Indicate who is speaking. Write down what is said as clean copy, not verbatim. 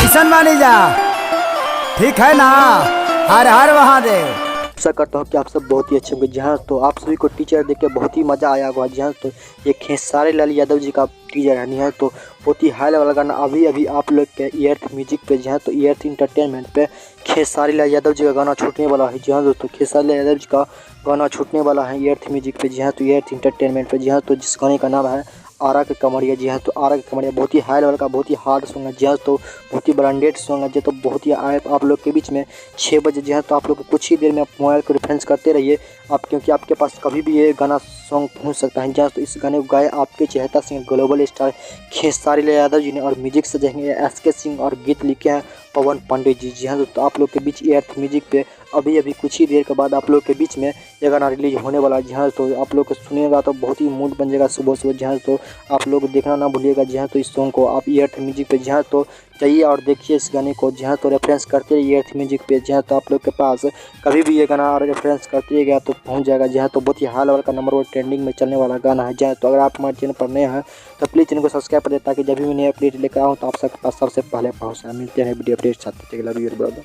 Speaker 1: किशन मानी जा, ठीक है ना। हर हर महादेव।
Speaker 2: आशा करता हूँ कि आप सब बहुत ही अच्छे होंगे। जहाँ तो आप सभी को टीचर देख के बहुत ही मज़ा आया होगा। जहाँ तो ये खेसारी लाल यादव जी का टीचर है तो बहुत ही हाई लेवल गाना अभी आप लोग के ईअर्थ म्यूजिक पे जहाँ तो ईअर्थ इंटरटेनमेंट पे खेसारी लाल यादव जी का गाना छूटने वाला है। जहाँ दोस्तों खेसारी लाल यादव जी का गाना छूटने वाला है ईअर्थ म्यूजिक पे जहाँ तो ईअर्थ इंटरटेनमेंट पे जहाँ तो जिस गाने का नाम है आरा के कमरिया। जी हाँ तो आरा के कमरिया बहुत ही हाई लेवल का बहुत ही हार्ड सॉन्ग है। जी हाँ तो बहुत ही ब्रांडेड सॉन्ग है। जी तो बहुत ही आप लोग के बीच में 6 बजे जी हाँ तो आप लोग को कुछ ही देर में आप मोबाइल को रेफरेंस करते रहिए आप, क्योंकि आपके पास कभी भी ये गाना सॉन्ग पहुंच सकता है। जहाँ तो इस गाने को गाए आपके चहेता singer global star Khesari Lal Yadav ji ने और म्यूजिक सजाएंगे SK सिंह और गीत लिखे हैं पवन पांडे जी। जी हाँ तो आप लोग के बीच ईअर्थ म्यूजिक पे अभी कुछ ही देर के बाद आप लोग के बीच में ये गाना रिलीज होने वाला है। जी हाँ तो आप लोग को सुनिएगा तो बहुत ही मूड बन जाएगा सुबह। जी हाँ तो आप लोग देखना ना भूलिएगा। जी हाँ तो इस सॉन्ग को आप ईअर्थ म्यूजिक पे जी हाँ तो जाइए और देखिए इस गाने को। जी हाँ तो रेफरेंस करते रहिए ईअर्थ म्यूजिक पे। जी हाँ तो आप लोग के पास कभी भी ये गाना रेफरेंस करते गया तो पहुँच जाएगा। जी हाँ तो बहुत ही हाई लेवल का नंबर 1 ट्रेंडिंग में चलने वाला गाना है। जी हाँ तो अगर आप हमारे चैनल पर नए हैं तो प्लीज़ चैनल को सब्सक्राइब कर दें ताकि जब भी मैं नए अपडेट लेकर आऊँ तो आप सबके पास सबसे पहले पहुँच। मिलते हैं वीडियो अपडेट साथ। Love you brother.